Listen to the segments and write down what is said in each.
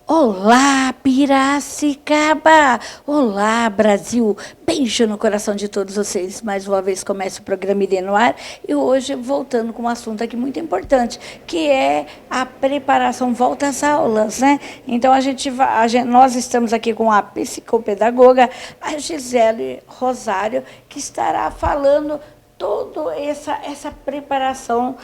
Olá, Piracicaba! Olá, Brasil! Beijo no coração de todos vocês. Mais uma vez começa o programa Irê no Ar e hoje voltando com um assunto aqui muito importante, que é a preparação, volta às aulas, né? Então nós estamos aqui com a psicopedagoga, a Gisele Rosário, que estará falando toda essa preparação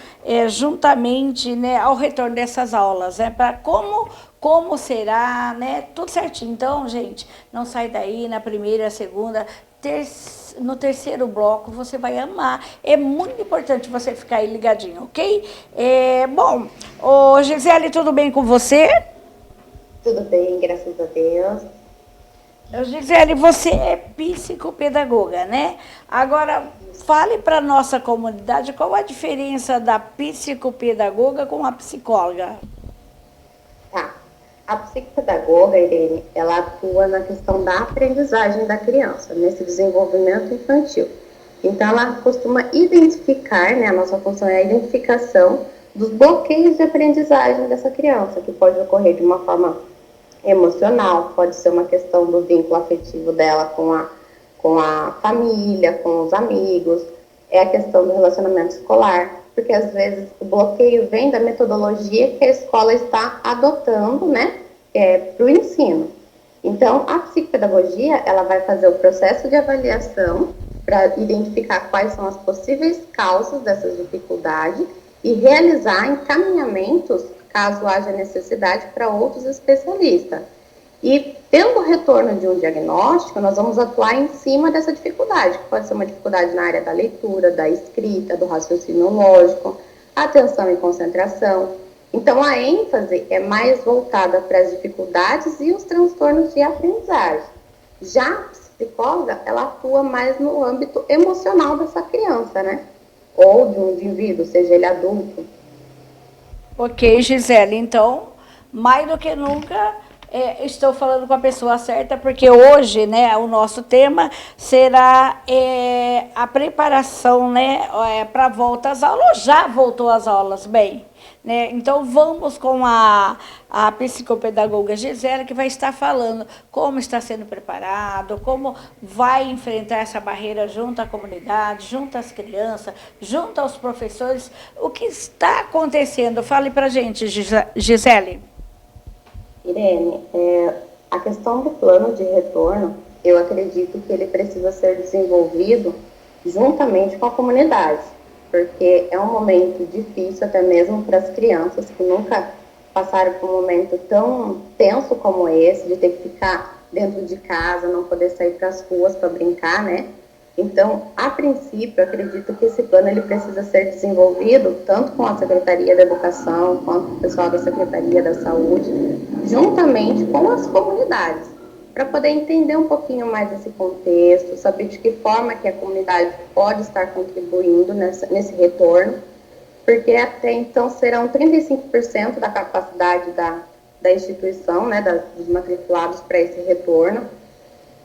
juntamente, né, ao retorno dessas aulas, né, para como será, né, tudo certinho. Então, gente, não sai daí na primeira, segunda, no terceiro bloco, você vai amar. É muito importante você ficar aí ligadinho, ok? Bom, Gisele, tudo bem com você? Tudo bem, graças a Deus. Gisele, você é psicopedagoga, né? Agora, fale para a nossa comunidade qual a diferença da psicopedagoga com a psicóloga. Tá. A psicopedagoga, Irene, ela atua na questão da aprendizagem da criança, nesse desenvolvimento infantil. Então, ela costuma identificar, né, a nossa função é a identificação dos bloqueios de aprendizagem dessa criança, que pode ocorrer de uma forma emocional, pode ser uma questão do vínculo afetivo dela com a família, com os amigos, é a questão do relacionamento escolar, porque às vezes o bloqueio vem da metodologia que a escola está adotando, né, para o ensino. Então, a psicopedagogia, ela vai fazer o processo de avaliação para identificar quais são as possíveis causas dessas dificuldades e realizar encaminhamentos, caso haja necessidade, para outros especialistas. E, pelo retorno de um diagnóstico, nós vamos atuar em cima dessa dificuldade, que pode ser uma dificuldade na área da leitura, da escrita, do raciocínio lógico, atenção e concentração. Então, a ênfase é mais voltada para as dificuldades e os transtornos de aprendizagem. Já a psicóloga, ela atua mais no âmbito emocional dessa criança, né? Ou de um indivíduo, seja ele adulto. Ok, Gisele, então, mais do que nunca, estou falando com a pessoa certa, porque hoje, né, o nosso tema será a preparação, né, para a volta às aulas, ou já voltou às aulas, bem. Né? Então, vamos com a psicopedagoga Gisele, que vai estar falando como está sendo preparado, como vai enfrentar essa barreira junto à comunidade, junto às crianças, junto aos professores. O que está acontecendo? Fale para a gente, Gisele. Irene, a questão do plano de retorno, eu acredito que ele precisa ser desenvolvido juntamente com a comunidade, porque é um momento difícil até mesmo para as crianças que nunca passaram por um momento tão tenso como esse, de ter que ficar dentro de casa, não poder sair para as ruas para brincar, né? Então, a princípio, eu acredito que esse plano ele precisa ser desenvolvido tanto com a Secretaria da Educação quanto com o pessoal da Secretaria da Saúde, juntamente com as comunidades, para poder entender um pouquinho mais esse contexto, saber de que forma que a comunidade pode estar contribuindo nesse retorno, porque até então serão 35% da capacidade da instituição, né, dos matriculados para esse retorno.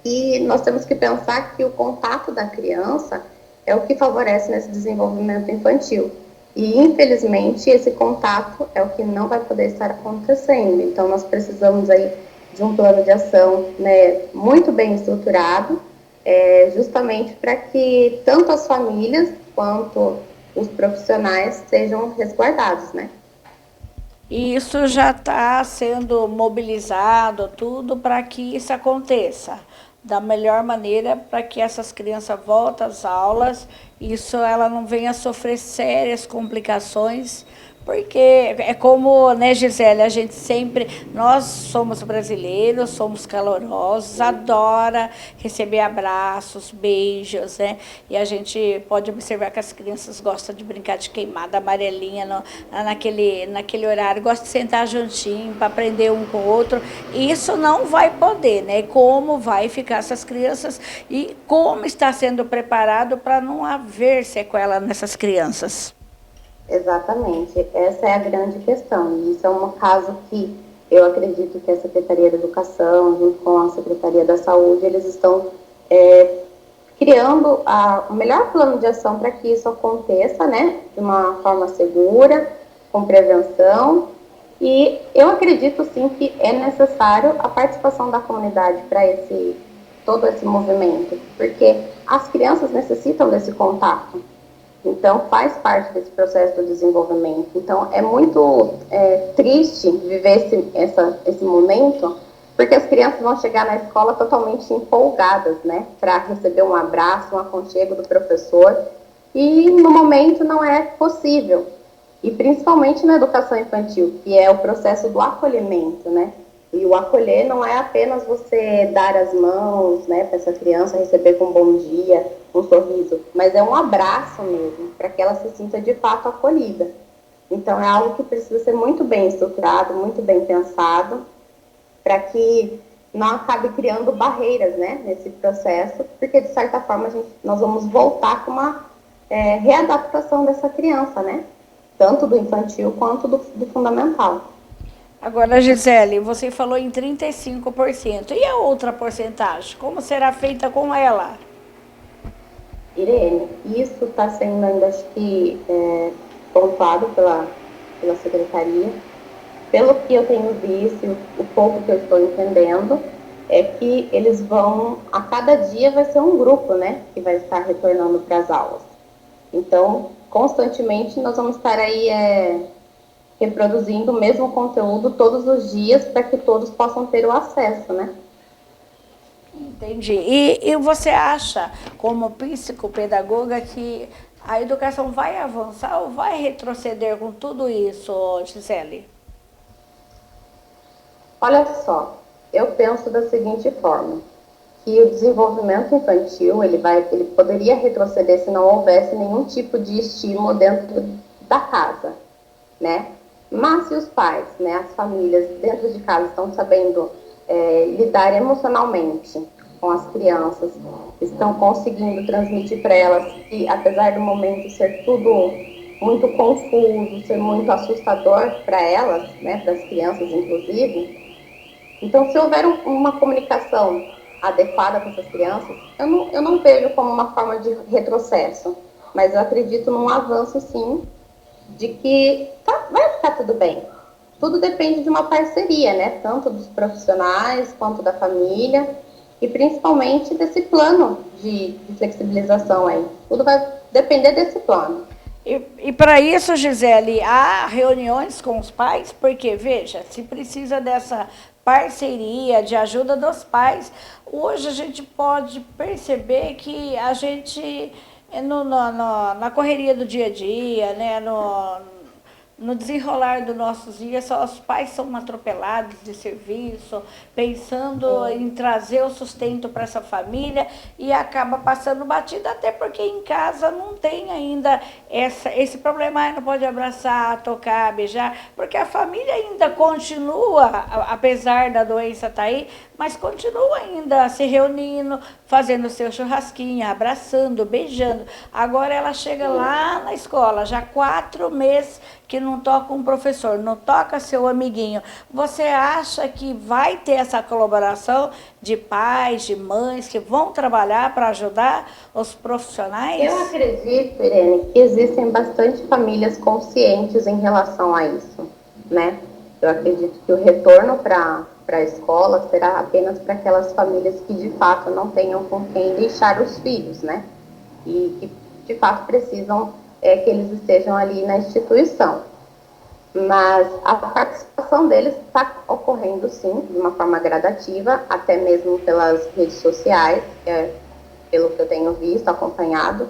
E nós temos que pensar que o contato da criança é o que favorece nesse desenvolvimento infantil. E, infelizmente, esse contato é o que não vai poder estar acontecendo. Então, nós precisamos aí de um plano de ação, né, muito bem estruturado, justamente para que tanto as famílias quanto os profissionais sejam resguardados, né? E isso já está sendo mobilizado, tudo para que isso aconteça da melhor maneira, para que essas crianças voltem às aulas, isso ela não venha sofrer sérias complicações, porque é como, né, Gisele, a gente sempre, nós somos brasileiros, somos calorosos, adora receber abraços, beijos, né? E a gente pode observar que as crianças gostam de brincar de queimada amarelinha naquele horário, gostam de sentar juntinho para aprender um com o outro. E isso não vai poder, né? Como vai ficar essas crianças e como está sendo preparado para não haver sequela nessas crianças. Exatamente, essa é a grande questão. E isso é um caso que eu acredito que a Secretaria da Educação, junto com a Secretaria da Saúde, eles estão criando o melhor plano de ação para que isso aconteça, né, de uma forma segura, com prevenção E eu acredito sim que é necessário a participação da comunidade para todo esse movimento, porque as crianças necessitam desse contato. Então, faz parte desse processo do desenvolvimento. Então, é muito triste viver esse momento, porque as crianças vão chegar na escola totalmente empolgadas, né, para receber um abraço, um aconchego do professor, e no momento não é possível. E principalmente na educação infantil, que é o processo do acolhimento, né? E o acolher não é apenas você dar as mãos, né, para essa criança receber com um bom dia, um sorriso, mas é um abraço mesmo, para que ela se sinta de fato acolhida. Então é algo que precisa ser muito bem estruturado, muito bem pensado, para que não acabe criando barreiras, né, nesse processo, porque de certa forma nós vamos voltar com uma readaptação dessa criança, né? Tanto do infantil quanto do fundamental. Agora, Gisele, você falou em 35%. E a outra porcentagem? Como será feita com ela? Irene, isso está sendo ainda, acho que, pontuado pela secretaria. Pelo que eu tenho visto, o pouco que eu estou entendendo, é que eles vão, a cada dia vai ser um grupo, né, que vai estar retornando para as aulas. Então, constantemente nós vamos estar aí reproduzindo o mesmo conteúdo todos os dias para que todos possam ter o acesso, né? Entendi. E você acha, como psicopedagoga, que a educação vai avançar ou vai retroceder com tudo isso, Gisele? Olha só, eu penso da seguinte forma, que o desenvolvimento infantil, ele poderia retroceder se não houvesse nenhum tipo de estímulo dentro da casa, né? Mas se os pais, né, as famílias dentro de casa estão sabendo lidar emocionalmente com as crianças, estão conseguindo transmitir para elas que, apesar do momento ser tudo muito confuso, ser muito assustador para elas, né, para as crianças inclusive, então se houver uma comunicação adequada com essas crianças, eu não vejo como uma forma de retrocesso, mas eu acredito num avanço sim, de que vai ficar tudo bem. Tudo depende de uma parceria, né? Tanto dos profissionais quanto da família e principalmente desse plano de flexibilização aí. Tudo vai depender desse plano. E para isso, Gisele, há reuniões com os pais, porque, veja, se precisa dessa parceria, de ajuda dos pais, hoje a gente pode perceber que a gente, na correria do dia a dia, né, no desenrolar dos nossos dias, só os pais são atropelados de serviço, pensando em trazer o sustento para essa família e acaba passando batida, até porque em casa não tem ainda esse problema, não pode abraçar, tocar, beijar, porque a família ainda continua, apesar da doença estar aí, mas continua ainda se reunindo, fazendo seu churrasquinho, abraçando, beijando. Agora ela chega lá na escola, já 4 meses que não toca um professor, não toca seu amiguinho. Você acha que vai ter essa colaboração de pais, de mães que vão trabalhar para ajudar os profissionais? Eu acredito, Irene, que existem bastante famílias conscientes em relação a isso, né? Eu acredito que o retorno para a escola será apenas para aquelas famílias que de fato não tenham com quem deixar os filhos, né? E que de fato precisam que eles estejam ali na instituição. Mas a participação deles está ocorrendo sim, de uma forma gradativa, até mesmo pelas redes sociais, pelo que eu tenho visto, acompanhado.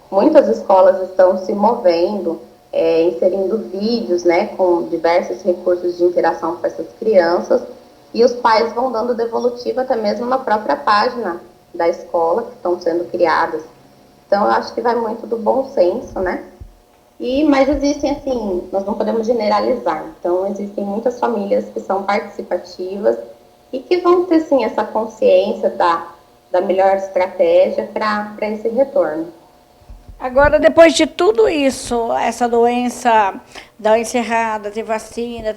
Muitas escolas estão se movendo, inserindo vídeos, né, com diversos recursos de interação para essas crianças, e os pais vão dando devolutiva até mesmo na própria página da escola, que estão sendo criadas. Então, eu acho que vai muito do bom senso, né? Mas existem, assim, nós não podemos generalizar. Então, existem muitas famílias que são participativas e que vão ter, sim, essa consciência da melhor estratégia para esse retorno. Agora, depois de tudo isso, essa doença da encerrada, ter vacina,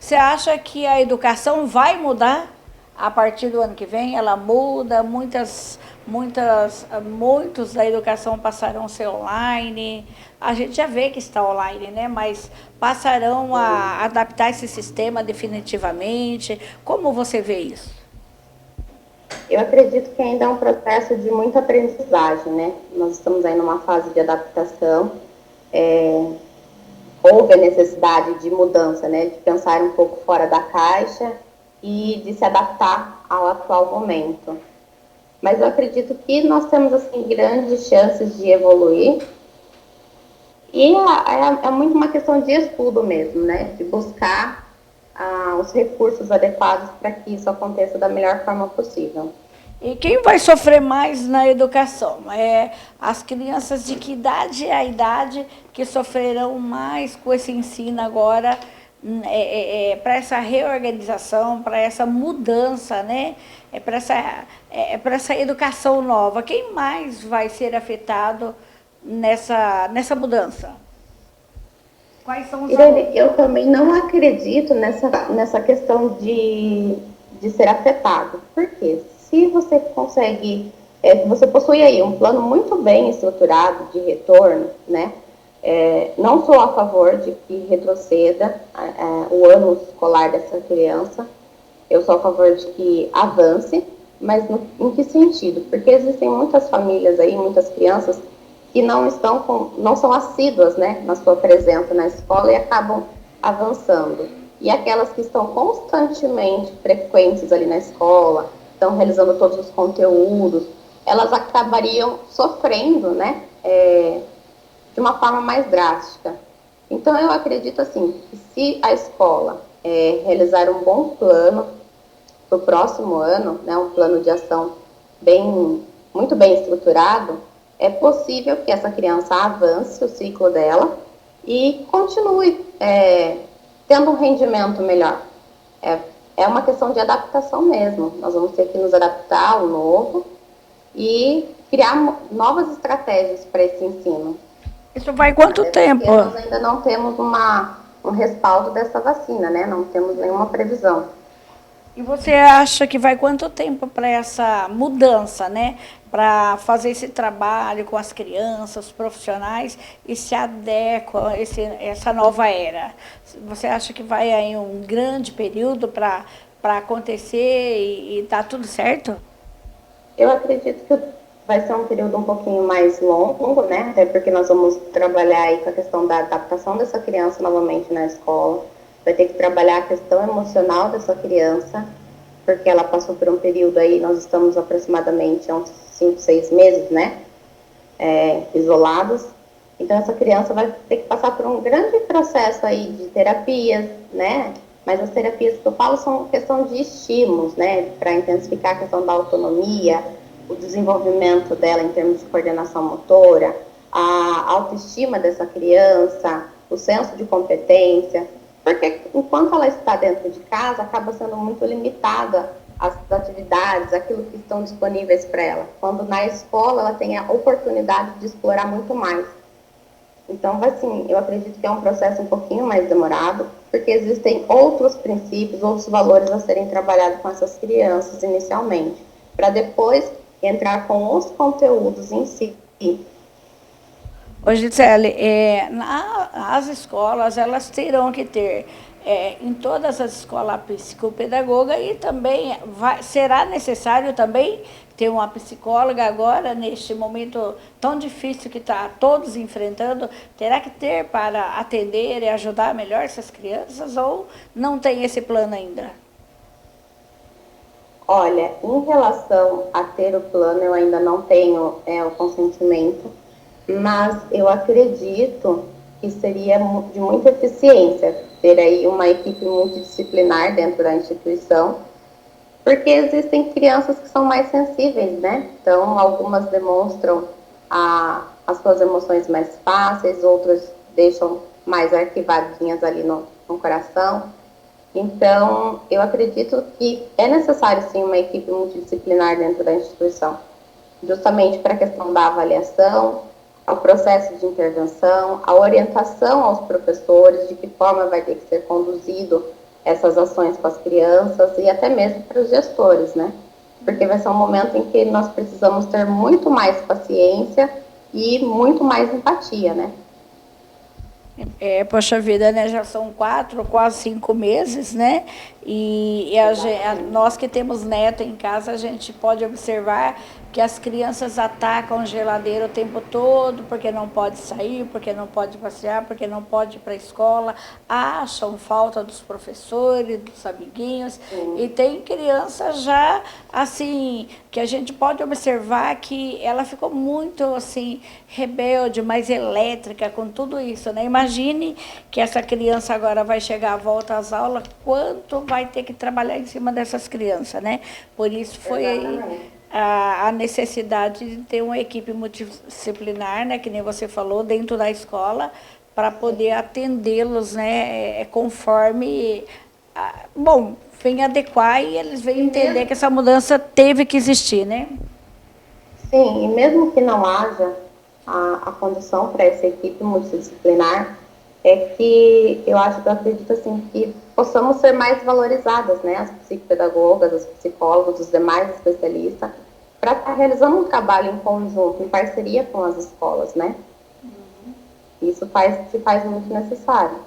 você acha que a educação vai mudar a partir do ano que vem? Ela muda, muitos da educação passarão a ser online. A gente já vê que está online, né? Mas passarão a adaptar esse sistema definitivamente. Como você vê isso? Eu acredito que ainda é um processo de muita aprendizagem, né? Nós estamos aí numa fase de adaptação. Houve a necessidade de mudança, né? De pensar um pouco fora da caixa e de se adaptar ao atual momento. Mas eu acredito que nós temos assim grandes chances de evoluir e é muito uma questão de estudo mesmo, né? De buscar os recursos adequados para que isso aconteça da melhor forma possível. E quem vai sofrer mais na educação? As crianças de que idade é a idade que sofrerão mais com esse ensino agora, para essa reorganização, para essa mudança, né? Para essa educação nova. Quem mais vai ser afetado nessa mudança? Quais são os Irene, eu também não acredito nessa questão de ser afetado. Por quê? Se você consegue, você possui aí um plano muito bem estruturado de retorno, né? Não sou a favor de que retroceda o ano escolar dessa criança. Eu sou a favor de que avance, mas em que sentido? Porque existem muitas famílias aí, muitas crianças que não são assíduas, né, na sua presença na escola e acabam avançando. E aquelas que estão constantemente frequentes ali na escola, estão realizando todos os conteúdos, elas acabariam sofrendo, né, de uma forma mais drástica. Então, eu acredito assim, que se a escola realizar um bom plano para o próximo ano, né, um plano de ação muito bem estruturado, é possível que essa criança avance o ciclo dela e continue tendo um rendimento melhor. É uma questão de adaptação mesmo. Nós vamos ter que nos adaptar ao novo e criar novas estratégias para esse ensino. Isso vai quanto tempo? Nós ainda não temos um respaldo dessa vacina, né? Não temos nenhuma previsão. E você acha que vai quanto tempo para essa mudança, né? Para fazer esse trabalho com as crianças, os profissionais, e se adequam a essa nova era? Você acha que vai aí um grande período para acontecer e tá tudo certo? Eu acredito que vai ser um período um pouquinho mais longo, né? Até porque nós vamos trabalhar aí com a questão da adaptação dessa criança novamente na escola. Vai ter que trabalhar a questão emocional dessa criança, porque ela passou por um período aí, nós estamos aproximadamente há uns 5, 6 meses, né? Isolados. Então, essa criança vai ter que passar por um grande processo aí de terapias, né? Mas as terapias que eu falo são questão de estímulos, né? Para intensificar a questão da autonomia, o desenvolvimento dela em termos de coordenação motora, a autoestima dessa criança, o senso de competência, porque enquanto ela está dentro de casa, acaba sendo muito limitada as atividades, aquilo que estão disponíveis para ela. Quando na escola ela tem a oportunidade de explorar muito mais. Então, assim, eu acredito que é um processo um pouquinho mais demorado, porque existem outros princípios, outros valores a serem trabalhados com essas crianças inicialmente, para depois entrar com os conteúdos em si. Ô, Gisele, as escolas, elas terão que ter, em todas as escolas, a psicopedagoga e também será necessário também ter uma psicóloga agora, neste momento tão difícil que está todos enfrentando, terá que ter para atender e ajudar melhor essas crianças ou não tem esse plano ainda? Olha, em relação a ter o plano, eu ainda não tenho o consentimento, mas eu acredito que seria de muita eficiência ter aí uma equipe multidisciplinar dentro da instituição, porque existem crianças que são mais sensíveis, né? Então, algumas demonstram as suas emoções mais fáceis, outras deixam mais arquivadinhas ali no coração. Então, eu acredito que é necessário, sim, uma equipe multidisciplinar dentro da instituição, justamente para a questão da avaliação, ao processo de intervenção, a orientação aos professores, de que forma vai ter que ser conduzido essas ações com as crianças e até mesmo para os gestores, né? porque vai ser um momento em que nós precisamos ter muito mais paciência e muito mais empatia, né? Poxa vida, né? Já são 4, quase 5 meses, né? E nós que temos neto em casa, a gente pode observar que as crianças atacam a geladeira o tempo todo, porque não pode sair, porque não pode passear, porque não pode ir para a escola, acham falta dos professores, dos amiguinhos, e tem criança já, assim, que a gente pode observar que ela ficou muito, assim, rebelde, mais elétrica com tudo isso, né? Imagine que essa criança agora vai chegar à volta às aulas, quanto vai ter que trabalhar em cima dessas crianças, né? Por isso foi a necessidade de ter uma equipe multidisciplinar, né, que nem você falou, dentro da escola, para poder atendê-los, né, conforme, bom, vem adequar e eles vêm entender que essa mudança teve que existir, né? Sim, e mesmo que não haja a condição para essa equipe multidisciplinar, é que eu acredito assim, que possamos ser mais valorizadas, né, as psicopedagogas, os psicólogos, os demais especialistas, para estar realizando um trabalho em conjunto, em parceria com as escolas, né? Isso se faz muito necessário.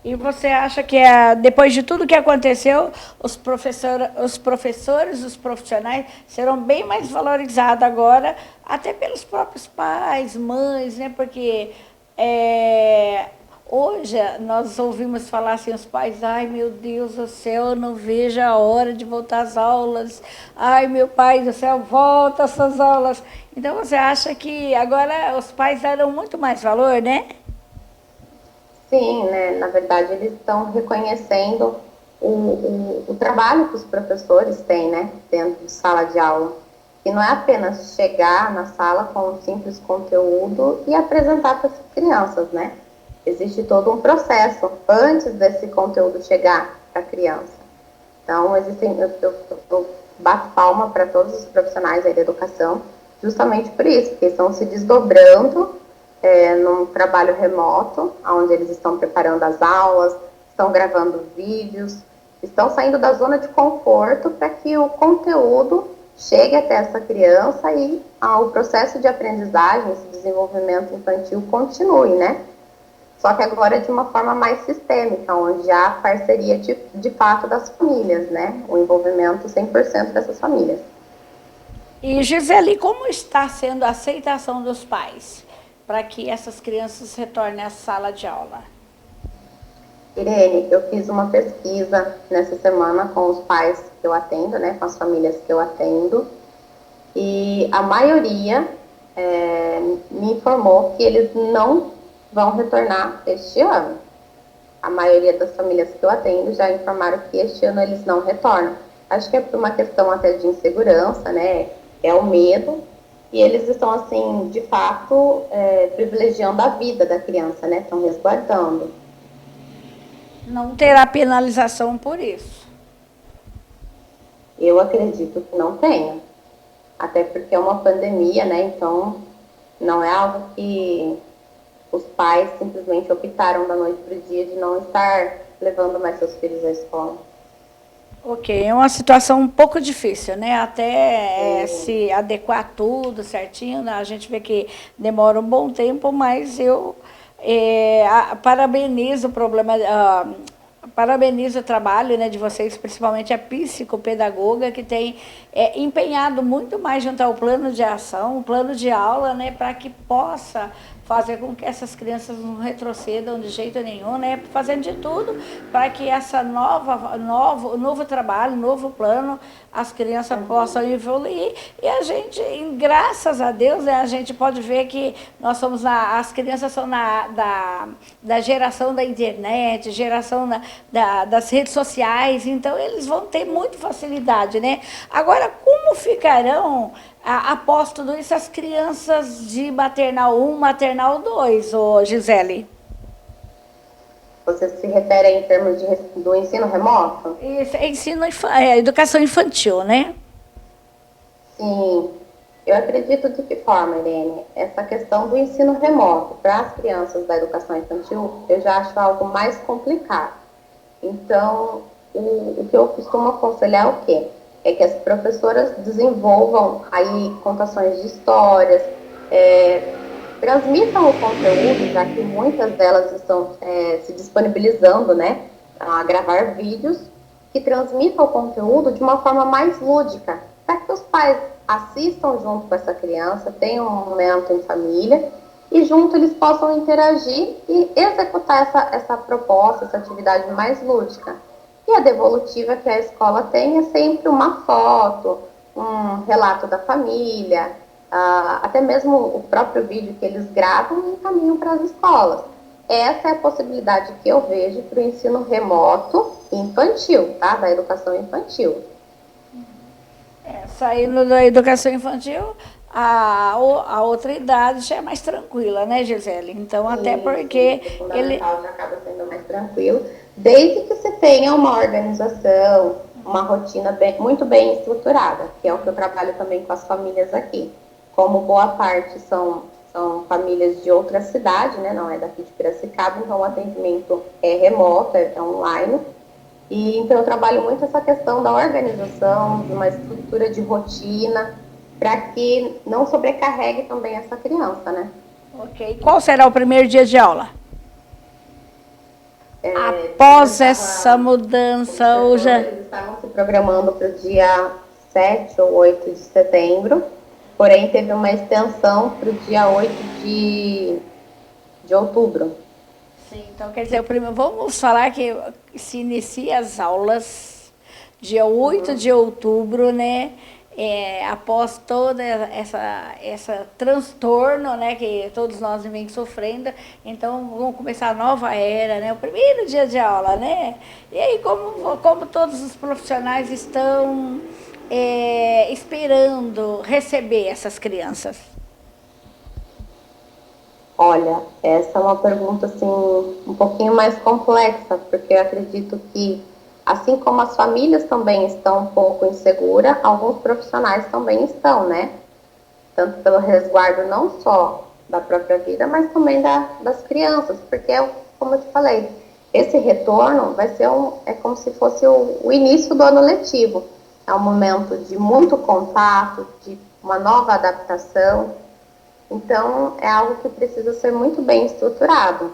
E você acha que, depois de tudo que aconteceu, os professores, os profissionais serão bem mais valorizados agora, até pelos próprios pais, mães, né? Porque hoje nós ouvimos falar assim, os pais, ai meu Deus do céu, eu não vejo a hora de voltar às aulas, ai meu pai do céu, volta essas aulas. Então você acha que agora os pais darão muito mais valor, né? Sim, né? Na verdade, eles estão reconhecendo o trabalho que os professores têm, né? Dentro de sala de aula. E não é apenas chegar na sala com um simples conteúdo e apresentar para as crianças, né? Existe todo um processo antes desse conteúdo chegar para a criança. Então, eu bato palma para todos os profissionais aí da educação, justamente por isso, porque estão se desdobrando num trabalho remoto, onde eles estão preparando as aulas, estão gravando vídeos, estão saindo da zona de conforto para que o conteúdo chegue até essa criança e o processo de aprendizagem, esse desenvolvimento infantil continue, né? Só que agora de uma forma mais sistêmica, onde há parceria de fato das famílias, né? O envolvimento 100% dessas famílias. E, Gisele, como está sendo a aceitação dos pais para que essas crianças retornem à sala de aula? Irene, eu fiz uma pesquisa nessa semana com os pais que eu atendo, né? Com as famílias que eu atendo. E a maioria me informou que eles não vão retornar este ano. A maioria das famílias que eu atendo já informaram que este ano eles não retornam. Acho que é por uma questão até de insegurança, né? É o medo. E eles estão, assim, de fato, privilegiando a vida da criança, né? Estão resguardando. Não terá penalização por isso. Eu acredito que não tenha. Até porque é uma pandemia, né? Então, não é algo que os pais simplesmente optaram da noite para o dia de não estar levando mais seus filhos à escola. Ok, é uma situação um pouco difícil, né? Até se adequar tudo certinho, né? A gente vê que demora um bom tempo, mas eu parabenizo o problema, parabenizo o trabalho, né, de vocês, principalmente a psicopedagoga, que tem empenhado muito mais junto ao plano de ação, o plano de aula, né, para que possa fazer com que essas crianças não retrocedam de jeito nenhum, né? Fazendo de tudo para que essa novo trabalho, novo plano, as crianças possam evoluir. E a gente, graças a Deus, né, a gente pode ver que nós somos as crianças são da geração da internet, geração das redes sociais, então eles vão ter muita facilidade, né? Agora, como ficarão após tudo isso, as crianças de maternal 1, maternal 2, Gisele? Você se refere em termos do ensino remoto? Isso, educação infantil, né? Sim. Eu acredito de que forma, Irene? Essa questão do ensino remoto para as crianças da educação infantil, eu já acho algo mais complicado. Então, o que eu costumo aconselhar é o quê? é que as professoras desenvolvam aí contações de histórias, transmitam o conteúdo, já que muitas delas estão se disponibilizando, né, a gravar vídeos que transmitam o conteúdo de uma forma mais lúdica, para que os pais assistam junto com essa criança, tenham um momento em família e junto eles possam interagir e executar essa proposta, essa atividade mais lúdica. E a devolutiva que a escola tem é sempre uma foto, um relato da família, até mesmo o próprio vídeo que eles gravam e encaminham para as escolas. Essa é a possibilidade que eu vejo para o ensino remoto infantil, tá? Da educação infantil. Saindo da educação infantil, a outra idade já é mais tranquila, né, Gisele? Então, Sim, até porque o fundamental já acaba sendo mais tranquilo, desde que você tenha uma organização, uma rotina muito bem estruturada, que é o que eu trabalho também com as famílias aqui. Como boa parte são famílias de outra cidade, né, não é daqui de Piracicaba, então o atendimento é remoto, é online. E então eu trabalho muito essa questão da organização, de uma estrutura de rotina, para que não sobrecarregue também essa criança, né? Ok. Qual será o primeiro dia de aula? Após essa mudança, eles estavam se programando para o dia 7 ou 8 de setembro, porém teve uma extensão para o dia 8 de outubro. Sim, então quer dizer, vamos falar que se inicia as aulas dia 8 de outubro, né? Após toda essa transtorno, né, que todos nós vem sofrendo, então vamos começar a nova era, né, o primeiro dia de aula, né? E aí como todos os profissionais estão esperando receber essas crianças? Olha, essa é uma pergunta assim um pouquinho mais complexa, porque eu acredito que assim como as famílias também estão um pouco inseguras, alguns profissionais também estão, né? Tanto pelo resguardo não só da própria vida, mas também das crianças, porque como eu te falei, esse retorno vai ser é como se fosse o início do ano letivo. É um momento de muito contato, de uma nova adaptação. Então, é algo que precisa ser muito bem estruturado.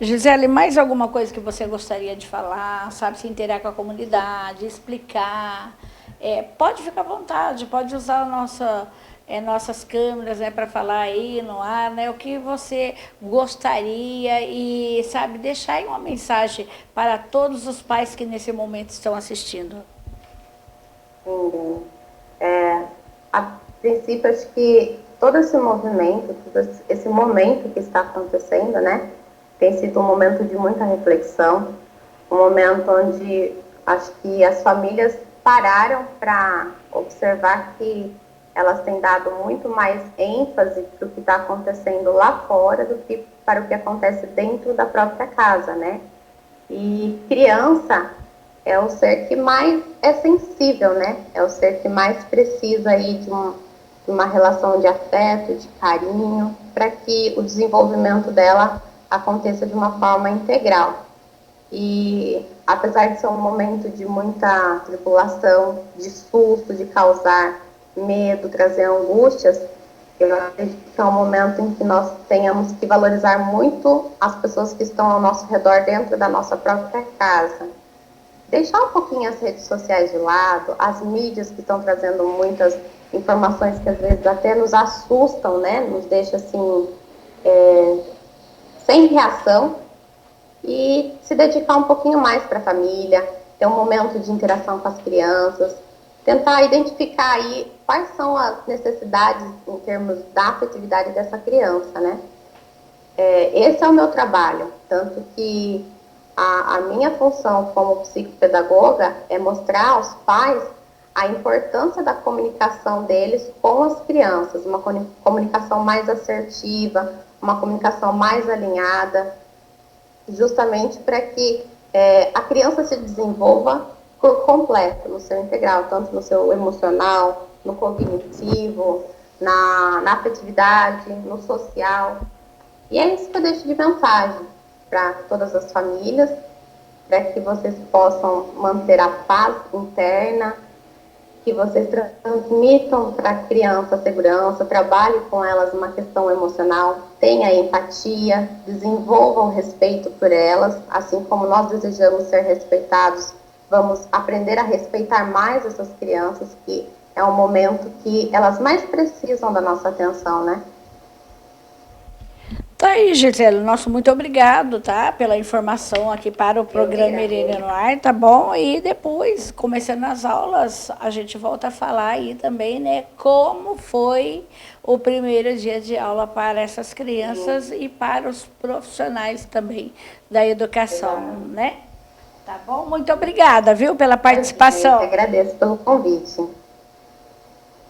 Gisele, mais alguma coisa que você gostaria de falar, sabe, se inteirar com a comunidade, explicar? Pode ficar à vontade, pode usar nossas câmeras, né, para falar aí no ar, né, o que você gostaria e, sabe, deixar aí uma mensagem para todos os pais que nesse momento estão assistindo. A princípio, acho que todo esse movimento, todo esse momento que está acontecendo, né, tem sido um momento de muita reflexão, um momento onde acho que as famílias pararam para observar que elas têm dado muito mais ênfase para o que está acontecendo lá fora do que para o que acontece dentro da própria casa, né? E criança é o ser que mais é sensível, né? É o ser que mais precisa aí de uma relação de afeto, de carinho, para que o desenvolvimento dela aconteça de uma forma integral. E apesar de ser um momento de muita tribulação, de susto, de causar medo, trazer angústias, eu acredito que é um momento em que nós tenhamos que valorizar muito as pessoas que estão ao nosso redor dentro da nossa própria casa. Deixar um pouquinho as redes sociais de lado, as mídias que estão trazendo muitas informações que às vezes até nos assustam, né? Nos deixa assim, sem reação, e se dedicar um pouquinho mais para a família, ter um momento de interação com as crianças, tentar identificar aí quais são as necessidades em termos da afetividade dessa criança, né? Esse é o meu trabalho, tanto que a minha função como psicopedagoga é mostrar aos pais a importância da comunicação deles com as crianças, uma comunicação mais assertiva, uma comunicação mais alinhada, justamente para que a criança se desenvolva por completo, no seu integral, tanto no seu emocional, no cognitivo, na afetividade, no social. E é isso que eu deixo de mensagem para todas as famílias, para que vocês possam manter a paz interna, que vocês transmitam para a criança a segurança, trabalhem com elas uma questão emocional, tenha empatia, desenvolvam respeito por elas, assim como nós desejamos ser respeitados, vamos aprender a respeitar mais essas crianças, que é um momento que elas mais precisam da nossa atenção, né? Tá aí, Gisele, nosso muito obrigado, tá? Pela informação aqui para o programa Irene no Ar, tá bom? E depois, começando as aulas, a gente volta a falar aí também, né? Como foi o primeiro dia de aula para essas crianças e para os profissionais também da educação, né? Tá bom? Muito obrigada, viu, pela participação. Eu agradeço pelo convite.